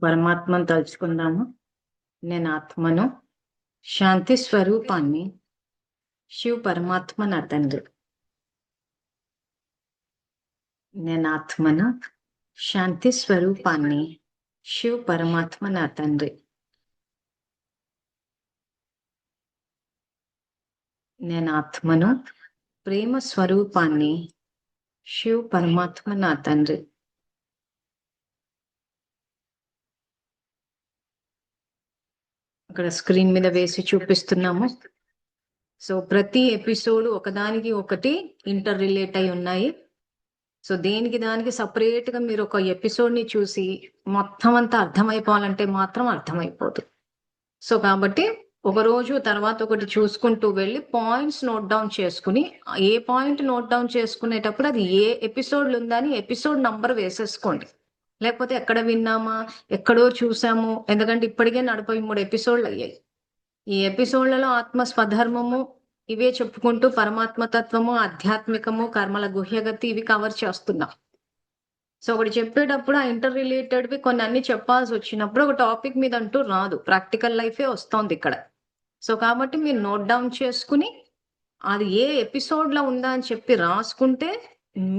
పరమాత్మను తలుచుకుందాము. నేను ఆత్మను, శాంతి స్వరూపాన్ని, శివ్ పరమాత్మ నా తండ్రి. నేను ఆత్మను, శాంతి స్వరూపాన్ని, శివ్ పరమాత్మ నా తండ్రి. నేను ఆత్మను, ప్రేమ స్వరూపాన్ని, శివ్ పరమాత్మ నా తండ్రి. అక్కడ స్క్రీన్ మీద వేసి చూపిస్తున్నాము. సో ప్రతి ఎపిసోడ్ ఒకదానికి ఒకటి ఇంటర్ రిలేట్ అయి ఉన్నాయి. సో దేనికి దానికి సపరేట్ గా మీరు ఒక ఎపిసోడ్ ని చూసి మొత్తం అంతా అర్థమైపోవాలంటే మాత్రం అర్థమైపోదు. సో కాబట్టి ఒక రోజు తర్వాత ఒకటి చూసుకుంటూ వెళ్ళి పాయింట్స్ నోట్ డౌన్ చేసుకుని, ఏ పాయింట్ నోట్ డౌన్ చేసుకునేటప్పుడు అది ఏ ఎపిసోడ్లు ఉందని ఎపిసోడ్ నంబర్ వేసేసుకోండి. లేకపోతే ఎక్కడ విన్నామా, ఎక్కడో చూసాము, ఎందుకంటే ఇప్పటికే 43 ఎపిసోడ్లు అయ్యాయి. ఈ ఎపిసోడ్లలో ఆత్మ స్వధర్మము ఇవే చెప్పుకుంటూ పరమాత్మ తత్వము, ఆధ్యాత్మికము, కర్మల గుహ్యగతి ఇవి కవర్ చేస్తున్నాం. సో ఒకటి చెప్పేటప్పుడు ఆ ఇంటర్ రిలేటెడ్వి కొన్ని అన్ని చెప్పాల్సి వచ్చినప్పుడు ఒక టాపిక్ మీద అంటూ రాదు, ప్రాక్టికల్ లైఫే వస్తోంది ఇక్కడ. సో కాబట్టి మీరు నోట్ డౌన్ చేసుకుని అది ఏ ఎపిసోడ్ లో ఉందా అని చెప్పి రాసుకుంటే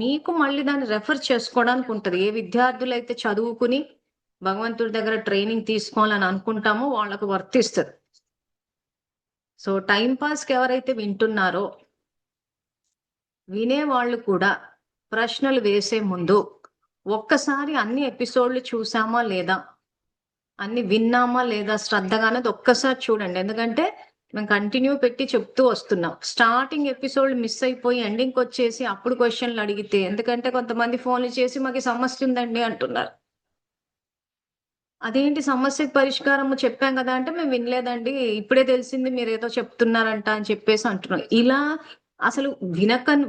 మీకు మళ్ళీ దాన్ని రెఫర్ చేసుకోవడానికి ఉంటుంది. ఏ విద్యార్థులు అయితే చదువుకుని భగవంతుడి దగ్గర ట్రైనింగ్ తీసుకోవాలని అనుకుంటామో వాళ్ళకు వర్తిస్తుంది. సో టైం పాస్కి ఎవరైతే వింటున్నారో వినేవాళ్ళు కూడా ప్రశ్నలు వేసే ముందు ఒక్కసారి అన్ని ఎపిసోడ్లు చూసామా లేదా, అన్ని విన్నామా లేదా శ్రద్ధగా అనేది ఒక్కసారి చూడండి. ఎందుకంటే మేము కంటిన్యూ పెట్టి చెప్తూ వస్తున్నాం. స్టార్టింగ్ ఎపిసోడ్ మిస్ అయిపోయి ఎండింగ్కి వచ్చేసి అప్పుడు క్వశ్చన్లు అడిగితే, ఎందుకంటే కొంతమంది ఫోన్లు చేసి మాకు సమస్య ఉందండి అంటున్నారు. అదేంటి సమస్యకు పరిష్కారం చెప్పాం కదా అంటే, మేము వినలేదండి, ఇప్పుడే తెలిసింది మీరు ఏదో చెప్తున్నారంట అని చెప్పేసి అంటున్నాం. ఇలా అసలు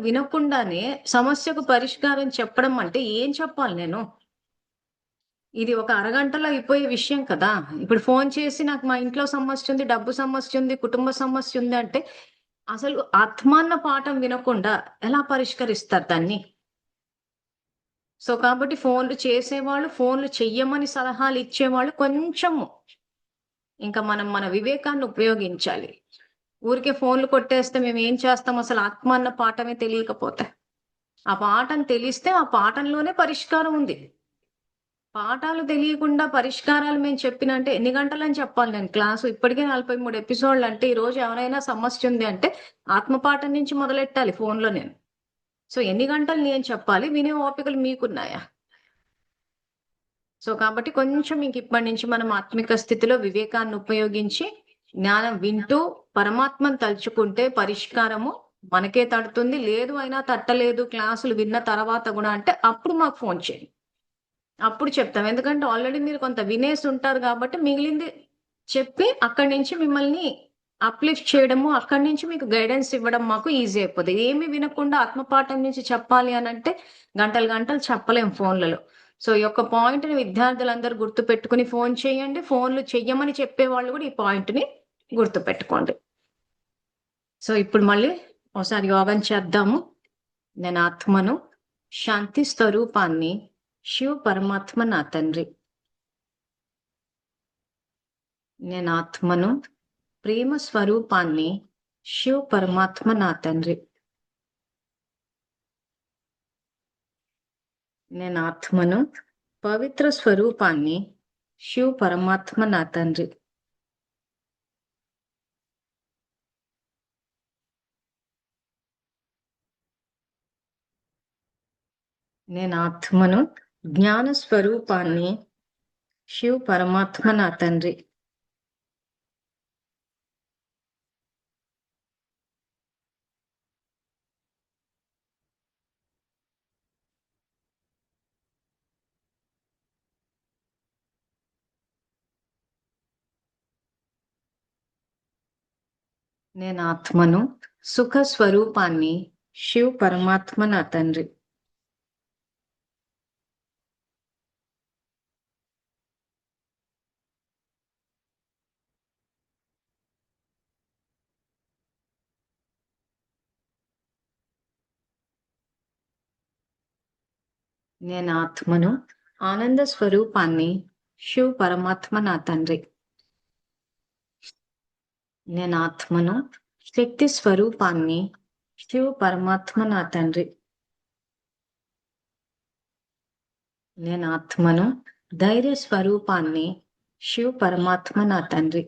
వినకుండానే సమస్యకు పరిష్కారం చెప్పడం అంటే ఏం చెప్పాలి నేను? ఇది ఒక అరగంటలో అయిపోయే విషయం కదా. ఇప్పుడు ఫోన్ చేసి నాకు మా ఇంట్లో సమస్య ఉంది, డబ్బు సమస్య ఉంది, కుటుంబ సమస్య ఉంది అంటే అసలు ఆత్మాన్న పాఠం వినకుండా ఎలా పరిష్కరిస్తారు దాన్ని? సో కాబట్టి ఫోన్లు చేసేవాళ్ళు, ఫోన్లు చెయ్యమని సలహాలు ఇచ్చేవాళ్ళు కొంచెము ఇంకా మన వివేకాన్ని ఉపయోగించాలి. ఊరికే ఫోన్లు కొట్టేస్తే మేము ఏం చేస్తాం? అసలు ఆత్మ అన్న పాఠమే తెలియకపోతే. ఆ పాఠం తెలిస్తే ఆ పాఠంలోనే పరిష్కారం ఉంది. పాఠాలు తెలియకుండా పరిష్కారాలు మేము చెప్పినంటే ఎన్ని గంటలని చెప్పాలి నేను క్లాసు? ఇప్పటికే 43 ఎపిసోడ్లు అంటే ఈ రోజు ఎవరైనా సమస్య ఉంది అంటే ఆత్మపాఠం నుంచి మొదలెట్టాలి ఫోన్లో నేను. సో ఎన్ని గంటలు నేను చెప్పాలి? వినే ఓపికలు మీకున్నాయా? సో కాబట్టి కొంచెం ఇంక ఇప్పటి నుంచి మనం ఆత్మిక స్థితిలో వివేకాన్ని ఉపయోగించి జ్ఞానం వింటూ పరమాత్మను తలుచుకుంటే పరిష్కారము మనకే తడుతుంది. లేదు అయినా తట్టలేదు క్లాసులు విన్న తర్వాత కూడా అంటే అప్పుడు మాకు ఫోన్ చేయండి, అప్పుడు చెప్తాం. ఎందుకంటే ఆల్రెడీ మీరు కొంత వినేసి ఉంటారు కాబట్టి మిగిలింది చెప్పి అక్కడి నుంచి మిమ్మల్ని అప్లిఫ్ట్ చేయడము, అక్కడి నుంచి మీకు గైడెన్స్ ఇవ్వడం మాకు ఈజీ అయిపోతుంది. ఏమి వినకుండా ఆత్మపాఠం నుంచి చెప్పాలి అని అంటే గంటలు గంటలు చెప్పలేం ఫోన్లలో. సో ఈ యొక్క పాయింట్ని విద్యార్థులందరూ గుర్తు పెట్టుకుని ఫోన్ చేయండి. ఫోన్లు చెయ్యమని చెప్పేవాళ్ళు కూడా ఈ పాయింట్ని గుర్తు పెట్టుకోండి. సో ఇప్పుడు మళ్ళీ ఒకసారి యోగం చేద్దాము. నేను ఆత్మను, శాంతి స్వరూపాన్ని, శివ పరమాత్మ నా తండ్రి. నేను ఆత్మను, ప్రేమ స్వరూపాన్ని, శివ పరమాత్మ నా తండ్రి. నేను ఆత్మను, పవిత్ర స్వరూపాన్ని, శివ పరమాత్మ నా తండ్రి. నేను ఆత్మను, జ్ఞాన స్వరూపాన్ని, శివ పరమాత్మ నా తండ్రి. నేను ఆత్మను, సుఖ స్వరూపాన్ని, శివ పరమాత్మ నా తండ్రి. నేను ఆత్మను, ఆనంద స్వరూపాన్ని, శివ్ పరమాత్మ నా తండ్రి. నేను ఆత్మను, శక్తి స్వరూపాన్ని. శివ్ పరమాత్మ నా తండ్రి. నేను ఆత్మను, ధైర్య స్వరూపాన్ని. శివ్ పరమాత్మ నా తండ్రి.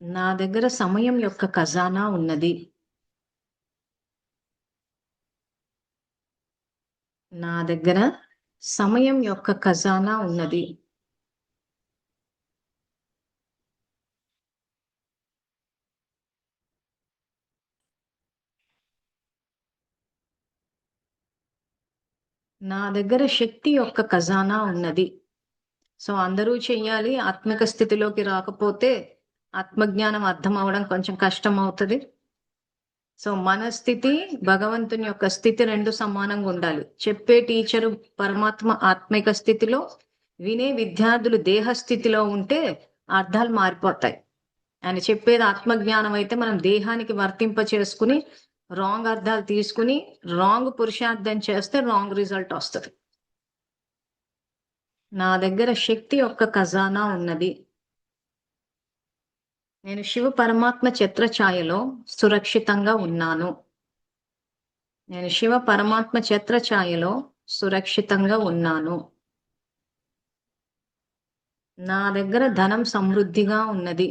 నా దగ్గర సమయం యొక్క ఖజానా ఉన్నది. నా దగ్గర సమయం యొక్క ఖజానా ఉన్నది. నా దగ్గర శక్తి యొక్క ఖజానా ఉన్నది. సో అందరూ చెయ్యాలి. ఆత్మిక స్థితిలోకి రాకపోతే ఆత్మజ్ఞానం అర్థం అవడం కొంచెం కష్టం అవుతుంది. సో మన స్థితి, భగవంతుని యొక్క స్థితి రెండు సమానంగా ఉండాలి. చెప్పే టీచరు పరమాత్మ ఆత్మిక స్థితిలో, వినే విద్యార్థులు దేహ స్థితిలో ఉంటే అర్థాలు మారిపోతాయి. ఆయన చెప్పేది ఆత్మజ్ఞానం అయితే మనం దేహానికి వర్తింప చేసుకుని రాంగ్ అర్థాలు తీసుకుని రాంగ్ పురుషార్థం చేస్తే రాంగ్ రిజల్ట్ వస్తుంది. నా దగ్గర శక్తి యొక్క ఖజానా ఉన్నది. నేను శివ పరమాత్మ ఛత్రఛాయలో సురక్షితంగా ఉన్నాను. నేను శివ పరమాత్మ ఛత్రఛాయలో సురక్షితంగా ఉన్నాను. నా దగ్గర ధనం సమృద్ధిగా ఉన్నది.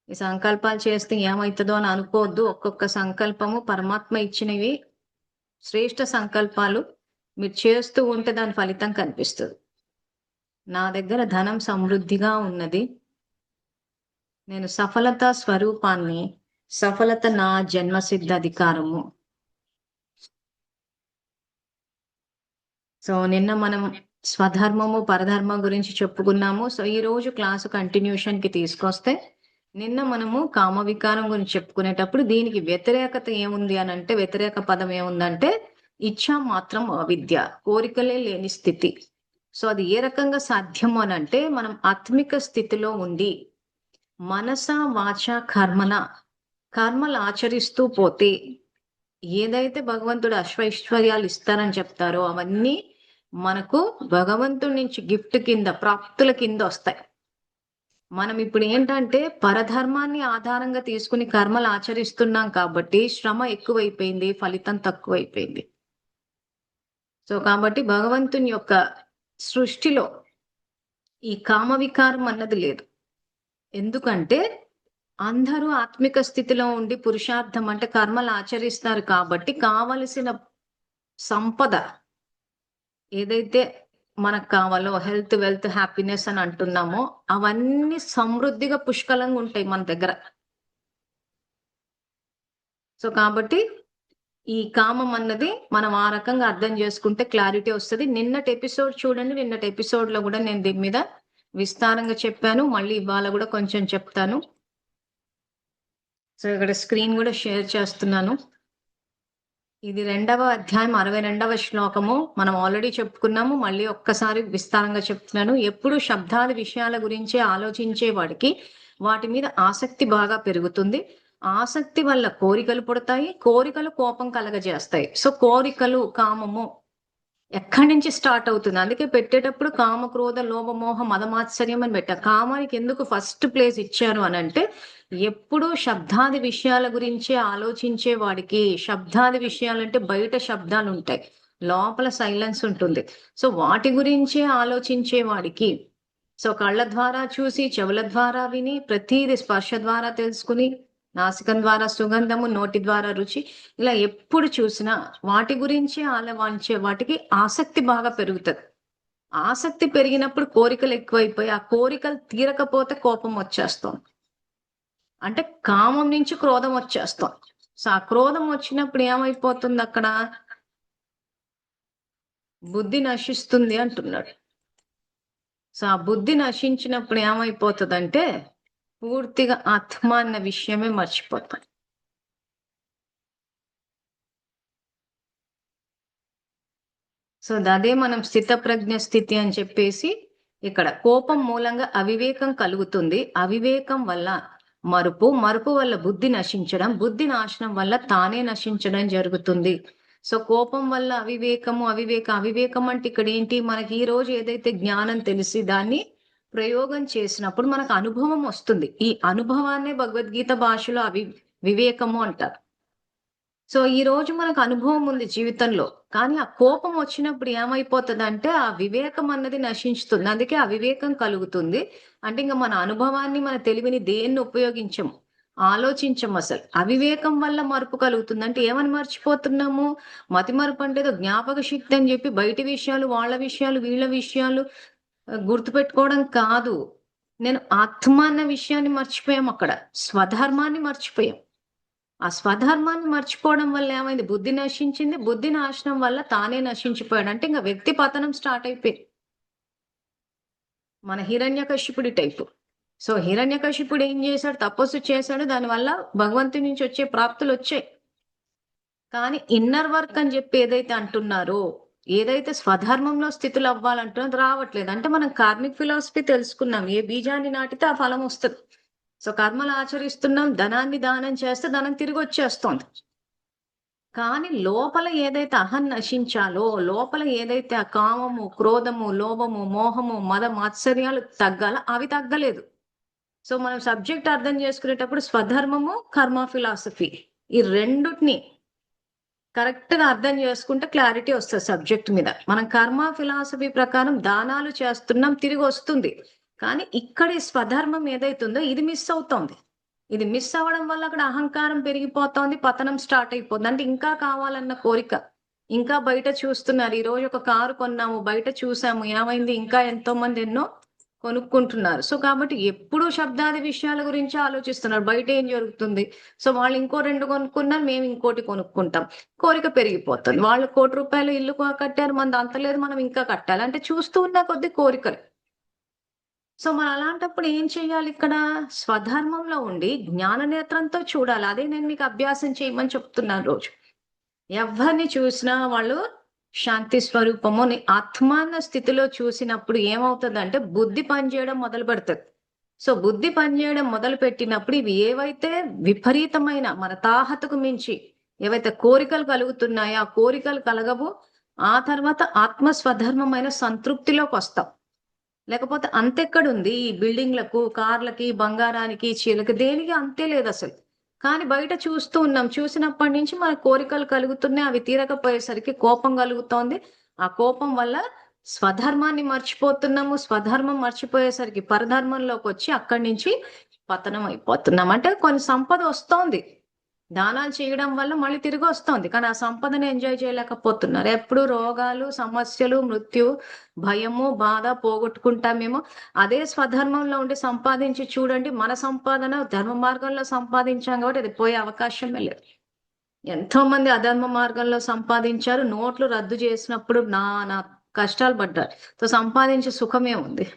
ఈ సంకల్పాలు చేస్తే ఏమవుతుందో అని అనుకోవద్దు. ఒక్కొక్క సంకల్పము పరమాత్మ ఇచ్చినవి శ్రేష్ఠ సంకల్పాలు. మీరు చేస్తూ ఉంటే దాని ఫలితం కనిపిస్తుంది. నా దగ్గర ధనం సమృద్ధిగా ఉన్నది. నేను సఫలత స్వరూపాన్ని. సఫలత నా జన్మసిద్ధ అధికారము. సో నిన్న మనం స్వధర్మము పరధర్మం గురించి చెప్పుకున్నాము. సో ఈ రోజు క్లాసు కంటిన్యూషన్ కి తీసుకొస్తే, నిన్న మనము కామ వికారం గురించి చెప్పుకునేటప్పుడు దీనికి వ్యతిరేకత ఏముంది అని అంటే, వ్యతిరేక పదం ఏముందంటే ఇచ్చా మాత్రం అవిద్య, కోరికలే లేని స్థితి. సో అది ఏ రకంగా సాధ్యము అని అంటే, మనం ఆత్మిక స్థితిలో ఉండి మనస వాచ కర్మలు ఆచరిస్తూ పోతే ఏదైతే భగవంతుడు అశ్వైశ్వర్యాలు ఇస్తారని చెప్తారో అవన్నీ మనకు భగవంతుడి నుంచి గిఫ్ట్ కింద, ప్రాప్తుల కింద వస్తాయి. మనం ఇప్పుడు ఏంటంటే పరధర్మాన్ని ఆధారంగా తీసుకుని కర్మలు ఆచరిస్తున్నాం కాబట్టి శ్రమ ఎక్కువైపోయింది, ఫలితం తక్కువైపోయింది. సో కాబట్టి భగవంతుని యొక్క సృష్టిలో ఈ కామ వికారం అన్నది లేదు. ఎందుకంటే అందరూ ఆత్మిక స్థితిలో ఉండి పురుషార్థం అంటే కర్మలు ఆచరిస్తారు కాబట్టి కావలసిన సంపద ఏదైతే మనకు కావాలో, హెల్త్, వెల్త్, హ్యాపీనెస్ అని అంటున్నామో అవన్నీ సమృద్ధిగా పుష్కలంగా ఉంటాయి మన దగ్గర. సో కాబట్టి ఈ కామం అన్నది మనం ఆ రకంగా అర్థం చేసుకుంటే క్లారిటీ వస్తుంది. నిన్నటి ఎపిసోడ్ చూడండి. నిన్నటి ఎపిసోడ్ లో కూడా నేను దీని మీద విస్తారంగా చెప్పాను. మళ్ళీ ఇవాళ కూడా కొంచెం చెప్తాను. సో ఇక్కడ స్క్రీన్ కూడా షేర్ చేస్తున్నాను. ఇది 2వ అధ్యాయం 62వ శ్లోకము. మనం ఆల్రెడీ చెప్పుకున్నాము, మళ్ళీ ఒక్కసారి విస్తారంగా చెప్తున్నాను. ఎప్పుడు శబ్దాది విషయాల గురించి ఆలోచించే వాడికి వాటి మీద ఆసక్తి బాగా పెరుగుతుంది. ఆసక్తి వల్ల కోరికలు పుడతాయి, కోరికలు కోపం కలగజేస్తాయి. సో కోరికలు, కామము ఎక్కడి నుంచి స్టార్ట్ అవుతుంది? అందుకే పెట్టేటప్పుడు కామ క్రోధ లోభ మోహ మదమాత్సర్యం అని పెట్టా. కామానికి ఎందుకు ఫస్ట్ ప్లేస్ ఇచ్చారు అని అంటే, ఎప్పుడూ శబ్దాది విషయాల గురించే ఆలోచించే వాడికి, శబ్దాది విషయాలంటే బయట శబ్దాలు ఉంటాయి, లోపల సైలెన్స్ ఉంటుంది. సో వాటి గురించే ఆలోచించే వాడికి, సో కళ్ళ ద్వారా చూసి, చెవుల ద్వారా విని, ప్రతిది స్పర్శ ద్వారా తెలుసుకుని, నాసికం ద్వారా సుగంధము, నోటి ద్వారా రుచి, ఇలా ఎప్పుడు చూసినా వాటి గురించి ఆలవాంచే వాటికి ఆసక్తి బాగా పెరుగుతుంది. ఆసక్తి పెరిగినప్పుడు కోరికలు ఎక్కువైపోయి ఆ కోరికలు తీరకపోతే కోపం వచ్చేస్తాం. అంటే కామం నుంచి క్రోధం వచ్చేస్తాం. సో ఆ క్రోధం వచ్చినప్పుడు ఏమైపోతుంది? అక్కడ బుద్ధి నశిస్తుంది అంటున్నాడు. సో ఆ బుద్ధి నశించినప్పుడు ఏమైపోతుందంటే పూర్తిగా ఆత్మ అన్న విషయమే మర్చిపోతాం. సో అదే మనం స్థితప్రజ్ఞ స్థితి అని చెప్పేసి, ఇక్కడ కోపం మూలంగా అవివేకం కలుగుతుంది. అవివేకం వల్ల మరుపు వల్ల బుద్ధి నశించడం, బుద్ధి నాశనం వల్ల తానే నశించడం జరుగుతుంది. సో కోపం వల్ల అవివేకం అంటే ఇక్కడ ఏంటి, మనకి ఈ రోజు ఏదైతే జ్ఞానం తెలిసి దాన్ని ప్రయోగం చేసినప్పుడు మనకు అనుభవం వస్తుంది. ఈ అనుభవాన్నే భగవద్గీత భాషలో వివేకము అంటారు. సో ఈ రోజు మనకు అనుభవం ఉంది జీవితంలో, కానీ ఆ కోపం వచ్చినప్పుడు ఏమైపోతుందంటే ఆ వివేకం అన్నది నశించుతుంది. అందుకే అవివేకం కలుగుతుంది. అంటే ఇంకా మన అనుభవాన్ని, మన తెలివిని దేన్ని ఉపయోగించము, ఆలోచించము. అసలు అవివేకం వల్ల మరుపు కలుగుతుంది. అంటే ఏమని మర్చిపోతున్నాము? మతి మరుపు అంటే ఏదో జ్ఞాపక శక్తి అని చెప్పి బయటి విషయాలు, వాళ్ళ విషయాలు, వీళ్ళ విషయాలు గుర్తుపెట్టుకోవడం కాదు. నేను ఆత్మ అన్న విషయాన్ని మర్చిపోయాం, అక్కడ స్వధర్మాన్ని మర్చిపోయాం. ఆ స్వధర్మాన్ని మర్చిపోవడం వల్ల ఏమైంది? బుద్ధి నశించింది. బుద్ధి నాశనం వల్ల తానే నశించిపోయాడు. అంటే ఇంకా వ్యక్తి పతనం స్టార్ట్ అయిపోయింది. మన హిరణ్యకశిపుడి టైపు. సో హిరణ్యకశిపుడు ఏం చేశాడు? తపస్సు చేశాడు, దానివల్ల భగవంతుడి నుంచి వచ్చే ప్రాప్తులు వచ్చాయి. కానీ ఇన్నర్ వర్క్ అని చెప్పి ఏదైతే అంటున్నారో, ఏదైతే స్వధర్మంలో స్థితులు అవ్వాలంటున్నది రావట్లేదు. అంటే మనం కార్మిక్ ఫిలాసఫీ తెలుసుకున్నాం, ఏ బీజాన్ని నాటితే ఆ ఫలం వస్తుంది. సో కర్మలు ఆచరిస్తున్నాం, ధనాన్ని దానం చేస్తే ధనం తిరిగి వచ్చేస్తోంది. కానీ లోపల ఏదైతే అహం నశించాలో, లోపల ఏదైతే ఆ కామము, క్రోధము, లోభము, మోహము, మద మాత్సర్యాలు తగ్గాల, అవి తగ్గలేదు. సో మనం సబ్జెక్ట్ అర్థం చేసుకునేటప్పుడు స్వధర్మము, కర్మ ఫిలాసఫీ, ఈ రెండుని కరెక్ట్ గా అర్థం చేసుకుంటే క్లారిటీ వస్తుంది సబ్జెక్ట్ మీద. మనం కర్మ ఫిలాసఫీ ప్రకారం దానాలు చేస్తున్నాం, తిరిగి వస్తుంది. కానీ ఇక్కడ స్వధర్మం ఏదైతుందో ఇది మిస్ అవుతోంది. ఇది మిస్ అవ్వడం వల్ల అక్కడ అహంకారం పెరిగిపోతోంది, పతనం స్టార్ట్ అయిపోతుంది. అంటే ఇంకా కావాలన్న కోరిక, ఇంకా బయట చూస్తున్నారు. ఈ రోజు ఒక కారు కొన్నాము, బయట చూసాము, ఏమైంది? ఇంకా ఎంతో మంది ఎన్నో కొనుక్కుంటున్నారు. సో కాబట్టి ఎప్పుడూ శబ్దాది విషయాల గురించి ఆలోచిస్తున్నారు, బయట ఏం జరుగుతుంది. సో వాళ్ళు ఇంకో 2 కొనుక్కున్నారు, మేము ఇంకోటి కొనుక్కుంటాం. కోరిక పెరిగిపోతుంది. వాళ్ళు ₹1,00,00,000 ఇల్లు కట్టారు, మనది అంత లేదు, మనం ఇంకా కట్టాలి. అంటే చూస్తూ ఉన్న కొద్ది కోరికలు. సో మరి అలాంటప్పుడు ఏం చేయాలి? ఇక్కడ స్వధర్మంలో ఉండి జ్ఞాన నేత్రంతో చూడాలి. అదే నేను మీకు అభ్యాసం చేయమని చెప్తున్నాను రోజు. ఎవరిని చూసినా వాళ్ళు శాంతి స్వరూపము ఆత్మాన్న స్థితిలో చూసినప్పుడు ఏమవుతుందంటే బుద్ధి పనిచేయడం మొదలు పెడుతుంది. సో బుద్ధి పనిచేయడం మొదలు పెట్టినప్పుడు ఇవి ఏవైతే విపరీతమైన మన తాహతకు మించి ఏవైతే కోరికలు కలుగుతున్నాయో ఆ కోరికలు కలగవు. ఆ తర్వాత ఆత్మ స్వధర్మమైన సంతృప్తిలోకి వస్తాం. లేకపోతే అంతెక్కడుంది? ఈ బిల్డింగ్లకు, కార్లకి, బంగారానికి, చీలకి, దేనికి అంతే లేదు అసలు. కానీ బయట చూస్తూ ఉన్నాం, చూసినప్పటి నుంచి మన కోరికలు కలుగుతున్నాయి, అవి తీరకపోయేసరికి కోపం కలుగుతోంది. ఆ కోపం వల్ల స్వధర్మాన్ని మర్చిపోతున్నాము. స్వధర్మం మర్చిపోయేసరికి పరధర్మంలోకి వచ్చి అక్కడి నుంచి పతనం అయిపోతున్నాం. అంటే కొన్ని సంపద వస్తోంది, దానాలు చేయడం వల్ల మళ్ళీ తిరిగి వస్తోంది, కానీ ఆ సంపదను ఎంజాయ్ చేయలేకపోతున్నారు. ఎప్పుడు రోగాలు, సమస్యలు, మృత్యు, భయము, బాధ పోగొట్టుకుంటామేమో. అదే స్వధర్మంలో ఉండి సంపాదించి చూడండి, మన సంపాదన ధర్మ మార్గంలో సంపాదించాం కాబట్టి అది పోయే అవకాశమే లేదు. ఎంతో మంది అధర్మ మార్గంలో సంపాదించారు, నోట్లు రద్దు చేసినప్పుడు నా కష్టాలు పడ్డారు. సో సంపాదించే సుఖమే ఉంది.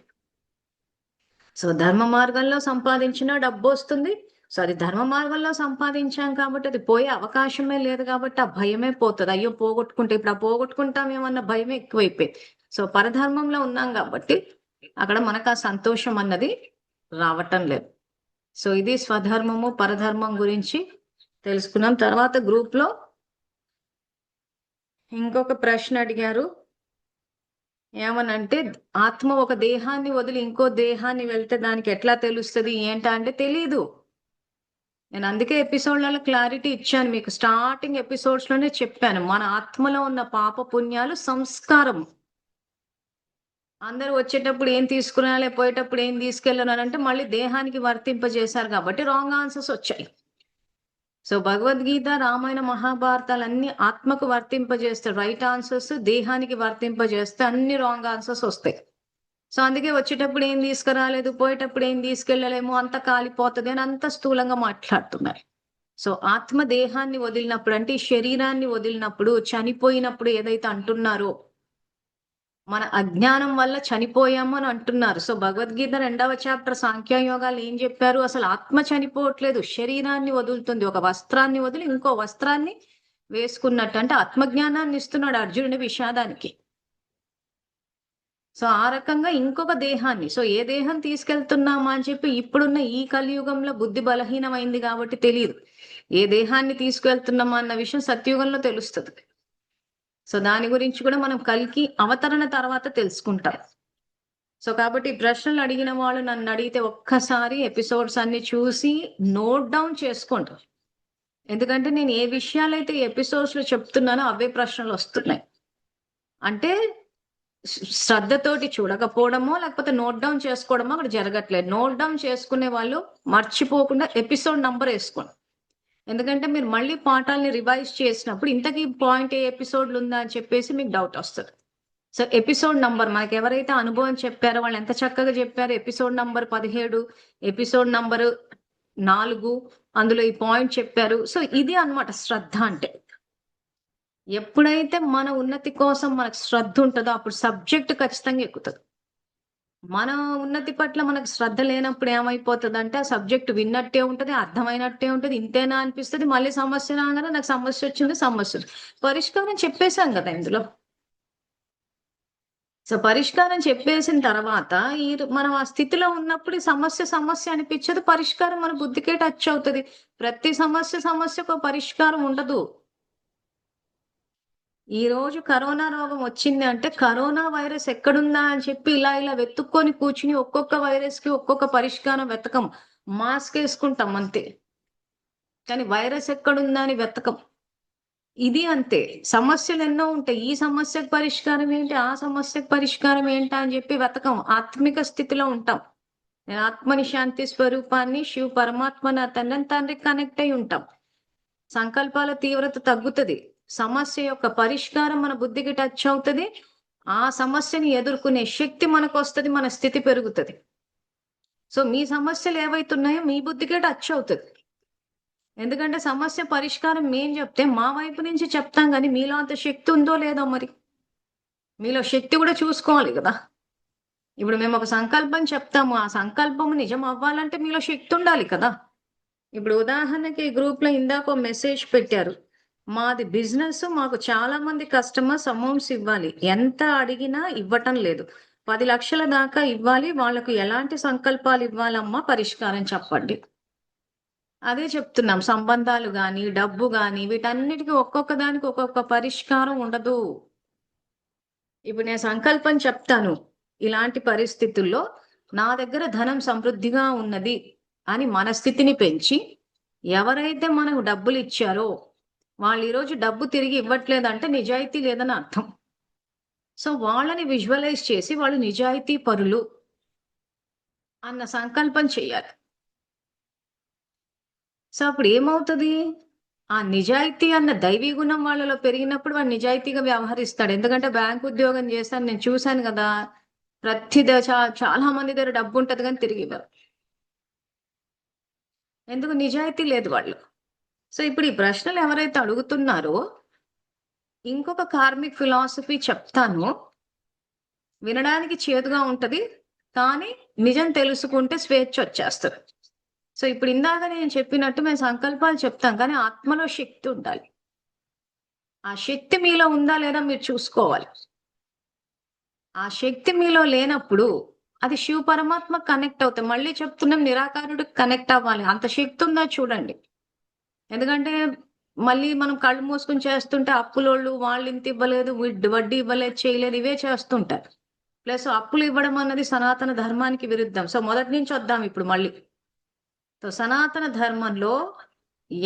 సో ధర్మ మార్గంలో సంపాదించిన డబ్బు వస్తుంది. సో అది ధర్మ మార్గంలో సంపాదించాం కాబట్టి అది పోయే అవకాశమే లేదు, కాబట్టి ఆ భయమే పోతుంది. అయ్యో పోగొట్టుకుంటే, ఇప్పుడు ఆ పోగొట్టుకుంటామేమన్న భయమే ఎక్కువైపోయింది. సో పరధర్మంలో ఉన్నాం కాబట్టి అక్కడ మనకు ఆ సంతోషం అన్నది రావటం లేదు. సో ఇది స్వధర్మము, పరధర్మం గురించి తెలుసుకున్నాం. తర్వాత గ్రూప్ లో ఇంకొక ప్రశ్న అడిగారు. ఏమనంటే ఆత్మ ఒక దేహాన్ని వదిలి ఇంకో దేహాన్ని వెళ్తే దానికి ఎట్లా తెలుస్తుంది ఏంటా అంటే తెలీదు. నేను అందుకే ఎపిసోడ్లలో క్లారిటీ ఇచ్చాను మీకు. స్టార్టింగ్ ఎపిసోడ్స్ లోనే చెప్పాను, మన ఆత్మలో ఉన్న పాప పుణ్యాలు సంస్కారం. అందరూ వచ్చేటప్పుడు ఏం తీసుకురాలే, పోయేటప్పుడు ఏం తీసుకెళ్ళను అంటే మళ్ళీ దేహానికి వర్తింపజేశారు కాబట్టి రాంగ్ ఆన్సర్స్ వచ్చాయి. సో భగవద్గీత, రామాయణ, మహాభారతాలన్నీ ఆత్మకు వర్తింపజేస్తే రైట్ ఆన్సర్స్, దేహానికి వర్తింపజేస్తే అన్ని రాంగ్ ఆన్సర్స్ వస్తాయి. సో అందుకే వచ్చేటప్పుడు ఏం తీసుకురాలేదు, పోయేటప్పుడు ఏం తీసుకెళ్ళలేము, అంత కాలిపోతుంది అని అంత స్థూలంగా మాట్లాడుతున్నారు. సో ఆత్మ దేహాన్ని వదిలినప్పుడు, అంటే ఈ శరీరాన్ని వదిలినప్పుడు, చనిపోయినప్పుడు ఏదైతే అంటున్నారో మన అజ్ఞానం వల్ల చనిపోయాము అని అంటున్నారు. సో భగవద్గీత 2వ చాప్టర్ సాంఖ్యయోగాలు ఏం చెప్పారు? అసలు ఆత్మ చనిపోవట్లేదు, శరీరాన్ని వదులుతుంది. ఒక వస్త్రాన్ని వదిలి ఇంకో వస్త్రాన్ని వేసుకున్నట్టు. అంటే ఆత్మజ్ఞానాన్ని ఇస్తున్నాడు అర్జునుడి విషాదానికి. సో ఆ రకంగా ఇంకొక దేహాన్ని, సో ఏ దేహం తీసుకెళ్తున్నామా అని చెప్పి ఇప్పుడున్న ఈ కలియుగంలో బుద్ధి బలహీనమైంది కాబట్టి తెలియదు. ఏ దేహాన్ని తీసుకెళ్తున్నామా అన్న విషయం సత్యుగంలో తెలుస్తుంది. సో దాని గురించి కూడా మనం కల్కి అవతరణ తర్వాత తెలుసుకుంటాం. సో కాబట్టి ఈ ప్రశ్నలు అడిగిన వాళ్ళు నన్ను అడిగితే ఒక్కసారి ఎపిసోడ్స్ అన్ని చూసి నోట్ డౌన్ చేసుకోండి. ఎందుకంటే నేను ఏ విషయాలైతే ఎపిసోడ్స్ లో చెప్తున్నానో అవే ప్రశ్నలు వస్తున్నాయి. అంటే శ్రద్ధతోటి చూడకపోవడమో లేకపోతే నోట్ డౌన్ చేసుకోవడమో అక్కడ జరగట్లేదు. నోట్ డౌన్ చేసుకునే వాళ్ళు మర్చిపోకుండా ఎపిసోడ్ నంబర్ వేసుకోండి. ఎందుకంటే మీరు మళ్ళీ పాఠాలని రివైజ్ చేసినప్పుడు ఇంతకీ పాయింట్ ఏ ఎపిసోడ్లు ఉందా అని చెప్పేసి మీకు డౌట్ వస్తుంది. సో ఎపిసోడ్ నంబర్ మనకి ఎవరైతే అనుభవం చెప్పారో వాళ్ళు ఎంత చక్కగా చెప్పారు. ఎపిసోడ్ నంబర్ 17, ఎపిసోడ్ నంబర్ 4, అందులో ఈ పాయింట్ చెప్పారు. సో ఇది అన్నమాట శ్రద్ధ అంటే. ఎప్పుడైతే మన ఉన్నతి కోసం మనకు శ్రద్ధ ఉంటుందో అప్పుడు సబ్జెక్ట్ ఖచ్చితంగా ఎక్కుతుంది. మన ఉన్నతి పట్ల మనకు శ్రద్ధ లేనప్పుడు ఏమైపోతుంది అంటే ఆ సబ్జెక్ట్ విన్నట్టే ఉంటది, అర్థమైనట్టే ఉంటది, ఇంతేనా అనిపిస్తుంది. మళ్ళీ సమస్య రాగానే నాకు సమస్య వచ్చింది, సమస్య పరిష్కారం చెప్పేశాం కదా ఇందులో. సో పరిష్కారం చెప్పేసిన తర్వాత మనం ఆ స్థితిలో ఉన్నప్పుడు సమస్య సమస్య అనిపించదు, పరిష్కారం మన బుద్ధికే టచ్ అవుతుంది. ప్రతి సమస్యకు పరిష్కారం ఉండదు. ఈ రోజు కరోనా రోగం వచ్చింది అంటే కరోనా వైరస్ ఎక్కడుందా అని చెప్పి ఇలా వెతుక్కొని కూర్చుని ఒక్కొక్క వైరస్ కి ఒక్కొక్క పరిష్కారం వెతకం. మాస్క్ వేసుకుంటాం అంతే, కానీ వైరస్ ఎక్కడుందా అని వెతకం. ఇది అంతే. సమస్యలు ఎన్నో ఉంటాయి. ఈ సమస్యకు పరిష్కారం ఏంటి, ఆ సమస్యకు పరిష్కారం ఏంటా అని చెప్పి వెతకం. ఆత్మిక స్థితిలో ఉంటాం. నేను ఆత్మని శాంతి స్వరూపాన్ని శివ పరమాత్మ నా తండ్రికి కనెక్ట్ అయి ఉంటాం. సంకల్పాల తీవ్రత తగ్గుతుంది. సమస్య యొక్క పరిష్కారం మన బుద్ధికి టచ్ అవుతుంది. ఆ సమస్యని ఎదుర్కొనే శక్తి మనకు వస్తుంది, మన స్థితి పెరుగుతుంది. సో మీ సమస్యలు ఏవైతున్నాయో మీ బుద్ధికే టచ్ అవుతుంది. ఎందుకంటే సమస్య పరిష్కారం మేం చెప్తే మా వైపు నుంచి చెప్తాం, కానీ మీలో అంత శక్తి ఉందో లేదో మరి. మీలో శక్తి కూడా చూసుకోవాలి కదా. ఇప్పుడు మేము ఒక సంకల్పం చెప్తాము, ఆ సంకల్పం నిజం అవ్వాలంటే మీలో శక్తి ఉండాలి కదా. ఇప్పుడు ఉదాహరణకి గ్రూప్ లో ఇందాక మెసేజ్ పెట్టారు, మాది బిజినెస్, మాకు చాలా మంది కస్టమర్స్ అమౌంట్స్ ఇవ్వాలి, ఎంత అడిగినా ఇవ్వటం లేదు, 10 లక్షల దాకా ఇవ్వాలి, వాళ్ళకు ఎలాంటి సంకల్పాలు ఇవ్వాలమ్మా, పరిష్కారం చెప్పండి. అదే చెప్తున్నాం, సంబంధాలు గాని డబ్బు గాని వీటన్నిటికీ ఒక్కొక్క దానికి ఒక్కొక్క పరిష్కారం ఉండదు. ఇప్పుడు నేను సంకల్పం చెప్తాను, ఇలాంటి పరిస్థితుల్లో నా దగ్గర ధనం సమృద్ధిగా ఉన్నది అని మన స్థితిని పెంచి, ఎవరైతే మనకు డబ్బులు ఇచ్చారో వాళ్ళు ఈరోజు డబ్బు తిరిగి ఇవ్వట్లేదంటే నిజాయితీ లేదని అర్థం. సో వాళ్ళని విజువలైజ్ చేసి వాళ్ళు నిజాయితీ పరులు అన్న సంకల్పం చేయాలి. సో అప్పుడు ఏమవుతుంది, ఆ నిజాయితీ అన్న దైవీ గుణం వాళ్ళలో పెరిగినప్పుడు వాడు నిజాయితీగా వ్యవహరిస్తాడు. ఎందుకంటే బ్యాంక్ ఉద్యోగం చేస్తాను, నేను చూశాను కదా, ప్రతి చాలా మంది దగ్గర డబ్బు ఉంటది కానీ తిరిగి ఇవ్వరు. ఎందుకు? నిజాయితీ లేదు వాళ్ళు. సో ఇప్పుడు ఈ ప్రశ్నలు ఎవరైతే అడుగుతున్నారో ఇంకొక కార్మిక్ ఫిలాసఫీ చెప్తాను, వినడానికి చేదుగా ఉంటది, కానీ నిజం తెలుసుకుంటే స్వేచ్ఛ వచ్చేస్తుంది. సో ఇప్పుడు ఇందాక నేను చెప్పినట్టు మేము సంకల్పాలు చెప్తాం, కానీ ఆత్మలో శక్తి ఉండాలి. ఆ శక్తి మీలో ఉందా లేదా మీరు చూసుకోవాలి. ఆ శక్తి మీలో లేనప్పుడు అది శివ పరమాత్మ కనెక్ట్ అవుతాయి. మళ్ళీ చెప్తున్నాం, నిరాకారుడికి కనెక్ట్ అవ్వాలి. అంత శక్తి ఉందా చూడండి. ఎందుకంటే మళ్ళీ మనం కళ్ళు మూసుకుని చేస్తుంటే అప్పులోళ్ళు వాళ్ళు ఇంత ఇవ్వలేదు, వడ్డీ ఇవ్వలేదు, చేయలేదు, ఇవే చేస్తుంటారు. ప్లస్ అప్పులు ఇవ్వడం అన్నది సనాతన ధర్మానికి విరుద్ధం. సో మొదటి నుంచి వద్దాం ఇప్పుడు మళ్ళీ. సో సనాతన ధర్మంలో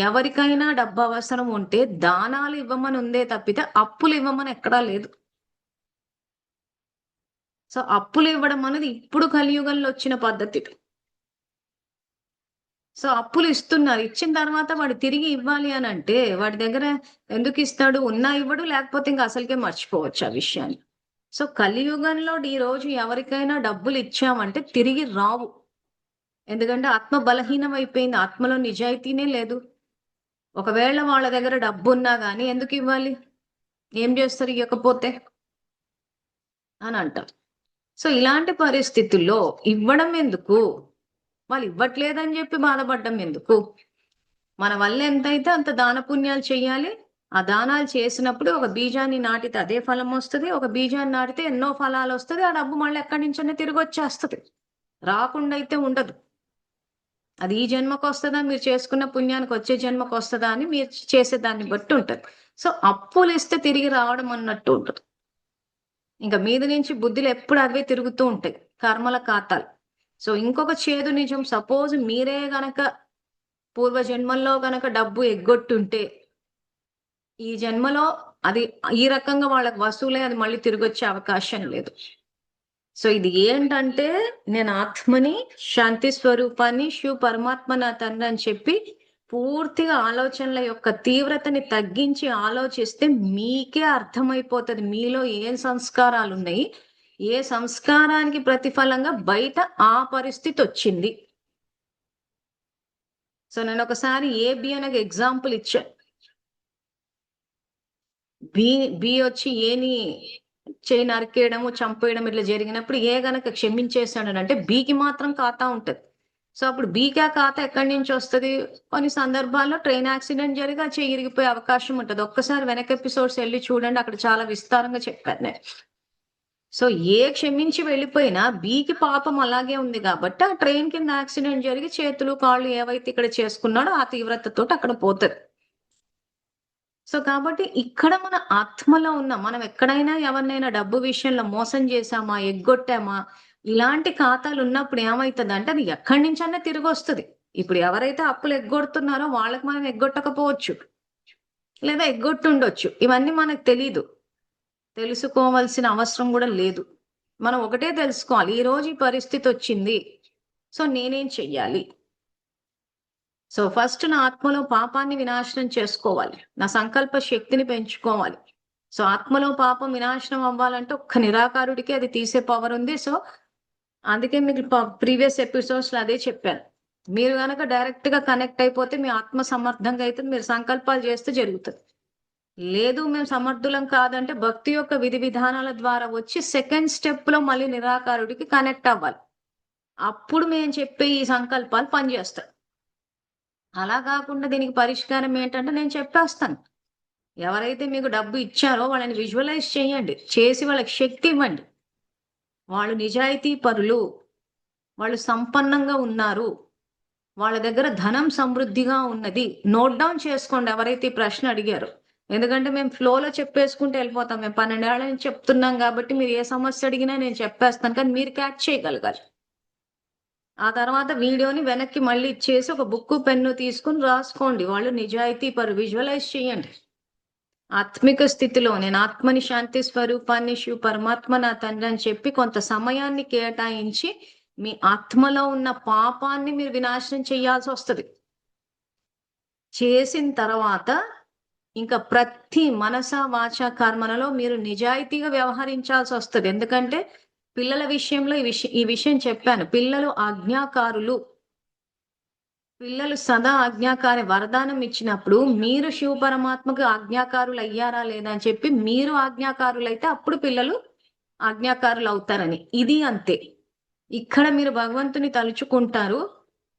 ఎవరికైనా డబ్బు అవసరం ఉంటే దానాలు ఇవ్వమని ఉందే తప్పితే అప్పులు ఇవ్వమని ఎక్కడా లేదు. సో అప్పులు ఇవ్వడం అనేది ఇప్పుడు కలియుగంలో వచ్చిన పద్ధతి. సో అప్పులు ఇస్తున్నారు, ఇచ్చిన తర్వాత వాడు తిరిగి ఇవ్వాలి అని అంటే వాడి దగ్గర ఎందుకు ఇస్తాడు? ఉన్నా ఇవ్వడు, లేకపోతే ఇంకా అసలుకే మర్చిపోవచ్చు ఆ విషయాన్ని. సో కలియుగంలో ఈ రోజు ఎవరికైనా డబ్బులు ఇచ్చామంటే తిరిగి రావు. ఎందుకంటే ఆత్మ బలహీనం అయిపోయింది, ఆత్మలో నిజాయితీనే లేదు. ఒకవేళ వాళ్ళ దగ్గర డబ్బు ఉన్నా కానీ ఎందుకు ఇవ్వాలి, ఏం చేస్తారు ఇవ్వకపోతే అని అంటారు. సో ఇలాంటి పరిస్థితుల్లో ఇవ్వడం ఎందుకు, వాళ్ళు ఇవ్వట్లేదని చెప్పి బాధపడడం ఎందుకు? మన వల్ల ఎంతైతే అంత దాన పుణ్యాలు చెయ్యాలి, ఆ దానాలు చేసినప్పుడు ఒక బీజాన్ని నాటితే అదే ఫలం వస్తుంది, ఒక బీజాన్ని నాటితే ఎన్నో ఫలాలు వస్తుంది. ఆ డబ్బు మళ్ళీ ఎక్కడి నుంచైనా తిరిగి వచ్చేస్తుంది, రాకుండా అయితే ఉండదు. అది ఈ జన్మకు వస్తుందా, మీరు చేసుకున్న పుణ్యానికి వచ్చే జన్మకు వస్తుందా అని మీరు చేసే దాన్ని బట్టి ఉంటుంది. సో అప్పులు ఇస్తే తిరిగి రావడం అన్నట్టు ఉంటుంది. ఇంకా మీద నుంచి బుద్ధులు ఎప్పుడు అవే తిరుగుతూ ఉంటాయి, కర్మల ఖాతాలు. సో ఇంకొక చేదు నిజం, సపోజ్ మీరే గనక పూర్వ జన్మల్లో గనక డబ్బు ఎగ్గొట్టుంటే ఈ జన్మలో అది ఈ రకంగా వాళ్ళకి వసూలే, అది మళ్ళీ తిరిగి వచ్చే అవకాశం లేదు. సో ఇది ఏంటంటే, నేను ఆత్మని, శాంతి స్వరూపాన్ని, శివ పరమాత్మ నా తండ్రి అని చెప్పి పూర్తిగా ఆలోచనల యొక్క తీవ్రతని తగ్గించి ఆలోచిస్తే మీకే అర్థమైపోతుంది మీలో ఏం సంస్కారాలు ఉన్నాయి, ఏ సంస్కారానికి ప్రతిఫలంగా బయట ఆ పరిస్థితి వచ్చింది. సో నేను ఒకసారి ఏబి అనే ఎగ్జాంపుల్ ఇచ్చాను. బి వచ్చి ఏని చేయి నరికేయడము, చంపేయడం ఇట్లా జరిగినప్పుడు ఏ గనక క్షమించేశాడు అంటే బికి మాత్రం ఖాతా ఉంటది. సో అప్పుడు బీకా ఖాతా ఎక్కడి నుంచి వస్తుంది? కొన్ని సందర్భాల్లో ట్రైన్ యాక్సిడెంట్ జరిగి ఆ చెయ్యి ఇరిగిపోయే అవకాశం ఉంటుంది. ఒక్కసారి వెనక ఎపిసోడ్స్ వెళ్ళి చూడండి, అక్కడ చాలా విస్తారంగా చెప్పాను నేను. సో ఏ క్షమించి వెళ్ళిపోయినా బీకి పాపం అలాగే ఉంది కాబట్టి ఆ ట్రైన్ కింద యాక్సిడెంట్ జరిగి చేతులు కాళ్ళు ఏవైతే ఇక్కడ చేసుకున్నాడో ఆ తీవ్రతతో అక్కడ పోతుంది. సో కాబట్టి ఇక్కడ మన ఆత్మలో ఉన్న మనం ఎక్కడైనా ఎవరినైనా డబ్బు విషయంలో మోసం చేశామా, ఎగ్గొట్టామా, ఇలాంటి ఖాతాలు ఉన్నప్పుడు ఏమవుతుంది అంటే అది ఎక్కడి నుంచన్నా తిరిగి వస్తుంది. ఇప్పుడు ఎవరైతే అప్పులు ఎగ్గొడుతున్నారో వాళ్ళకి మనం ఎగ్గొట్టకపోవచ్చు, లేదా ఎగ్గొట్టుండొచ్చు. ఇవన్నీ మనకు తెలీదు, తెలుసుకోవాల్సిన అవసరం కూడా లేదు. మనం ఒకటే తెలుసుకోవాలి, ఈ రోజు ఈ పరిస్థితి వచ్చింది, సో నేనేం చెయ్యాలి. సో ఫస్ట్ నా ఆత్మలో పాపాన్ని వినాశనం చేసుకోవాలి, నా సంకల్ప శక్తిని పెంచుకోవాలి. సో ఆత్మలో పాపం వినాశనం అవ్వాలంటే ఒక్క నిరాకారుడికి అది తీసే పవర్ ఉంది. సో అందుకే మీకు ప్రీవియస్ ఎపిసోడ్స్ లో అదే చెప్పాను. మీరు కనుక డైరెక్ట్ గా కనెక్ట్ అయిపోతే మీ ఆత్మ సమర్థంగా అయితే మీరు సంకల్పాలు చేస్తే జరుగుతుంది. లేదు మేము సమర్థులం కాదంటే భక్తి యొక్క విధి విధానాల ద్వారా వచ్చి సెకండ్ స్టెప్ లో మళ్ళీ నిరాకారుడికి కనెక్ట్ అవ్వాలి. అప్పుడు మేము చెప్పే ఈ సంకల్పాలు పనిచేస్తాయి. అలా కాకుండా దీనికి పరిష్కారం ఏంటంటే నేను చెప్పేస్తాను. ఎవరైతే మీకు డబ్బు ఇచ్చారో వాళ్ళని విజువలైజ్ చేయండి, చేసి వాళ్ళకి శక్తి ఇవ్వండి. వాళ్ళు నిజాయితీ పరులు, వాళ్ళు సంపన్నంగా ఉన్నారు, వాళ్ళ దగ్గర ధనం సమృద్ధిగా ఉన్నది. నోట్ డౌన్ చేసుకోండి ఎవరైతే ఈ ప్రశ్న అడిగారో. ఎందుకంటే మేము ఫ్లోలో చెప్పేసుకుంటూ వెళ్ళిపోతాం. మేము 12 ఏళ్ళ నుంచి చెప్తున్నాం కాబట్టి మీరు ఏ సమస్య అడిగినా నేను చెప్పేస్తాను, కానీ మీరు క్యాచ్ చేయగలగాలి. ఆ తర్వాత వీడియోని వెనక్కి మళ్ళీ ఇచ్చేసి ఒక బుక్ పెన్ను తీసుకుని రాసుకోండి. వాళ్ళు నిజాయితీ పరు, విజువలైజ్ చేయండి. ఆత్మిక స్థితిలో నేను ఆత్మని, శాంతి స్వరూపాన్ని, శివ పరమాత్మ నా తండ్రి అని చెప్పి కొంత సమయాన్ని కేటాయించి మీ ఆత్మలో ఉన్న పాపాన్ని మీరు వినాశనం చేయాల్సి వస్తుంది. చేసిన తర్వాత ఇంకా ప్రతి మనస వాచ కర్మలలో మీరు నిజాయితీగా వ్యవహరించాల్సి వస్తుంది. ఎందుకంటే పిల్లల విషయంలో ఈ విషయం చెప్పాను. పిల్లలు ఆజ్ఞాకారులు, పిల్లలు సదా ఆజ్ఞాకారి వరదానం ఇచ్చినప్పుడు మీరు శివ పరమాత్మకు ఆజ్ఞాకారులు అయ్యారా లేదా అని చెప్పి మీరు ఆజ్ఞాకారులైతే అప్పుడు పిల్లలు ఆజ్ఞాకారులు అవుతారని. ఇది అంతే. ఇక్కడ మీరు భగవంతుని తలుచుకుంటారు,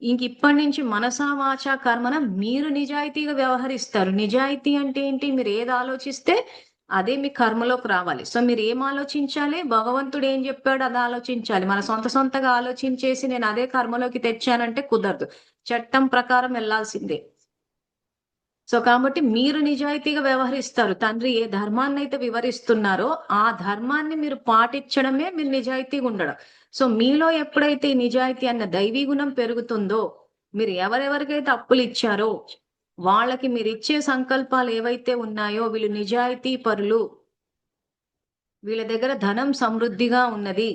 ఇంక ఇప్పటి నుంచి మనసా వాచ కర్మన మీరు నిజాయితీగా వ్యవహరిస్తారు. నిజాయితీ అంటే ఏంటి? మీరు ఏది ఆలోచిస్తే అదే మీ కర్మలోకి రావాలి. సో మీరు ఏం ఆలోచించాలి? భగవంతుడు ఏం చెప్పాడు అది ఆలోచించాలి. మన సొంతగా ఆలోచించేసి నేను అదే కర్మలోకి తెచ్చానంటే కుదరదు, చట్టం ప్రకారం వెళ్లాల్సిందే. సో కాబట్టి మీరు నిజాయితీగా వ్యవహరిస్తారు. తండ్రి ఏ ధర్మాన్ని అయితే వివరిస్తున్నారో ఆ ధర్మాన్ని మీరు పాటించడమే మీరు నిజాయితీగా ఉండడం. సో మీలో ఎప్పుడైతే ఈ నిజాయితీ అన్న దైవీ గుణం పెరుగుతుందో, మీరు ఎవరెవరికైతే అప్పులు ఇచ్చారో వాళ్ళకి మీరు ఇచ్చే సంకల్పాలు ఏవైతే ఉన్నాయో వీళ్ళు నిజాయితీ పరులు, వీళ్ళ దగ్గర ధనం సమృద్ధిగా ఉన్నది,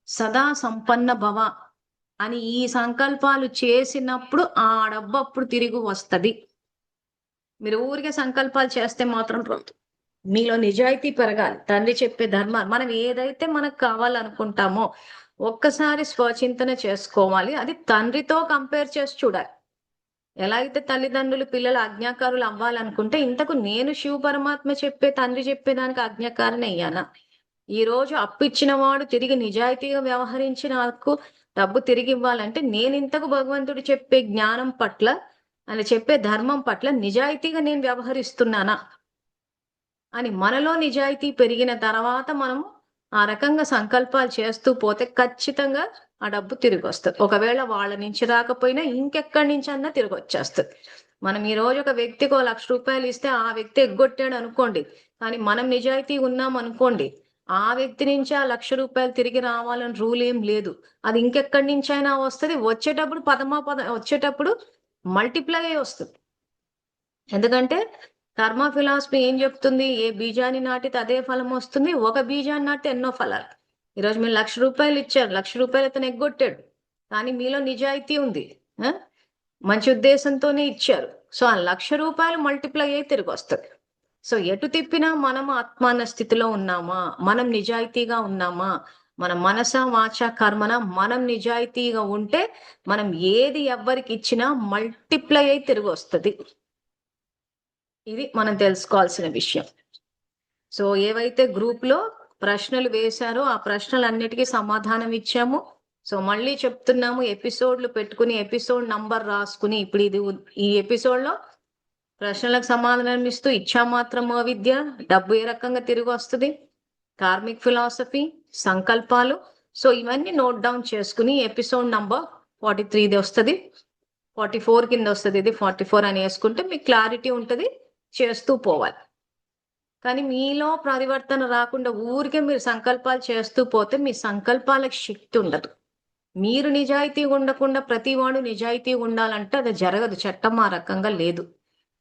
సదా సంపన్న భవ అని ఈ సంకల్పాలు చేసినప్పుడు ఆ డబ్బు అప్పుడు తిరిగి వస్తుంది. మీరు ఊరికే సంకల్పాలు చేస్తే మాత్రం రాదు. మీలో నిజాయితీ పెరగాలి. తండ్రి చెప్పే ధర్మాలు మనం ఏదైతే మనకు కావాలనుకుంటామో ఒక్కసారి స్వచింతన చేసుకోవాలి. అది తండ్రితో కంపేర్ చేసి చూడాలి. ఎలా అయితే తల్లిదండ్రులు పిల్లలు ఆజ్ఞాకారులు అవ్వాలనుకుంటే ఇంతకు నేను శివ పరమాత్మ చెప్పే తండ్రి చెప్పేదానికి ఆజ్ఞాకారిని అయ్యానా? ఈ రోజు అప్పు ఇచ్చిన వాడు తిరిగి నిజాయితీగా వ్యవహరించి నాకు డబ్బు తిరిగి ఇవ్వాలంటే నేను ఇంతకు భగవంతుడు చెప్పే జ్ఞానం పట్ల, ఆయన చెప్పే ధర్మం పట్ల నిజాయితీగా నేను వ్యవహరిస్తున్నానా? అని మనలో నిజాయితీ పెరిగిన తర్వాత మనము ఆ రకంగా సంకల్పాలు చేస్తూ పోతే ఖచ్చితంగా ఆ డబ్బు తిరిగి వస్తుంది. ఒకవేళ వాళ్ళ నుంచి రాకపోయినా ఇంకెక్కడి నుంచి అన్నా తిరిగి వచ్చేస్తుంది. మనం ఈ రోజు ఒక వ్యక్తికి ₹1,00,000 ఇస్తే ఆ వ్యక్తి ఎగ్గొట్టాడు అనుకోండి, కానీ మనం నిజాయితీ ఉన్నాం అనుకోండి, ఆ వ్యక్తి నుంచి ఆ ₹1,00,000 తిరిగి రావాలని రూల్ ఏం లేదు. అది ఇంకెక్కడి నుంచైనా వస్తుంది. వచ్చేటప్పుడు మల్టిప్లై అయి వస్తుంది. ఎందుకంటే కర్మ ఫిలాసఫీ ఏం చెప్తుంది? ఏ బీజాన్ని నాటితే అదే ఫలం వస్తుంది. ఒక బీజాన్ని నాటితే ఎన్నో ఫలాలు. ఈరోజు మీరు ₹1,00,000 ఇచ్చారు. ₹1,00,000 అతను ఎగ్గొట్టాడు. కానీ మీలో నిజాయితీ ఉంది. మంచి ఉద్దేశంతోనే ఇచ్చారు. సో ఆ ₹1,00,000 మల్టిప్లై అయ్యి తిరిగి వస్తుంది. సో ఎటు తిప్పినా మనం ఆత్మాన స్థితిలో ఉన్నామా? మనం నిజాయితీగా ఉన్నామా? మన మనస వాచ కర్మన మనం నిజాయితీగా ఉంటే మనం ఏది ఎవ్వరికి ఇచ్చినా మల్టిప్లై అయి తిరిగి వస్తుంది. ఇది మనం తెలుసుకోవాల్సిన విషయం. సో ఏవైతే గ్రూప్ లో ప్రశ్నలు వేశారో ఆ ప్రశ్నలన్నిటికీ సమాధానం ఇచ్చాము. సో మళ్ళీ చెప్తున్నాము, ఎపిసోడ్లు పెట్టుకుని ఎపిసోడ్ నంబర్ రాసుకుని ఇప్పుడు ఈ ఎపిసోడ్ లో ప్రశ్నలకు సమాధానం ఇస్తూ ఇచ్చామాత్రం అవిద్య, డబ్బు ఏ రకంగా తిరిగి వస్తుంది, కార్మిక్ ఫిలాసఫీ, సంకల్పాలు. సో ఇవన్నీ నోట్ డౌన్ చేసుకుని ఎపిసోడ్ నంబర్ 43 వస్తుంది, 44 కింద వస్తుంది. ఇది 44 అని వేసుకుంటే మీకు క్లారిటీ ఉంటుంది, చేస్తూ పోవాలి. కానీ మీలో పరివర్తన రాకుండా ఊరికే మీరు సంకల్పాలు చేస్తూ పోతే మీ సంకల్పాలకు శక్తి ఉండదు. మీరు నిజాయితీ ఉండకుండా ప్రతివాడు నిజాయితీ ఉండాలంటే అది జరగదు. చట్టం ఆ రకంగా లేదు.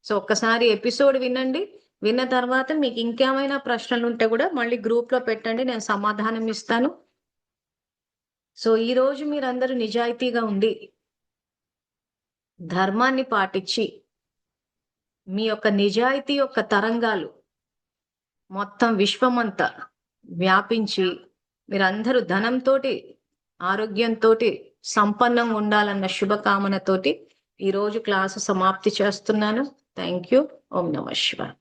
సో ఒక్కసారి ఎపిసోడ్ వినండి. విన్న తర్వాత మీకు ఇంకేమైనా ప్రశ్నలు ఉంటే కూడా మళ్ళీ గ్రూప్ లో పెట్టండి, నేను సమాధానం ఇస్తాను. సో ఈ రోజు మీరందరూ నిజాయితీగా ఉండి ధర్మాన్ని పాటించి మీ యొక్క నిజాయితీ యొక్క తరంగాలు మొత్తం విశ్వమంతా వ్యాపించి మీరందరూ ధనంతోటి ఆరోగ్యంతోటి సంపన్నంగా ఉండాలన్న శుభకామనతోటి ఈ రోజు క్లాసు సమాప్తి చేస్తున్నాను. Thank you. ఓం నమః శివాయ.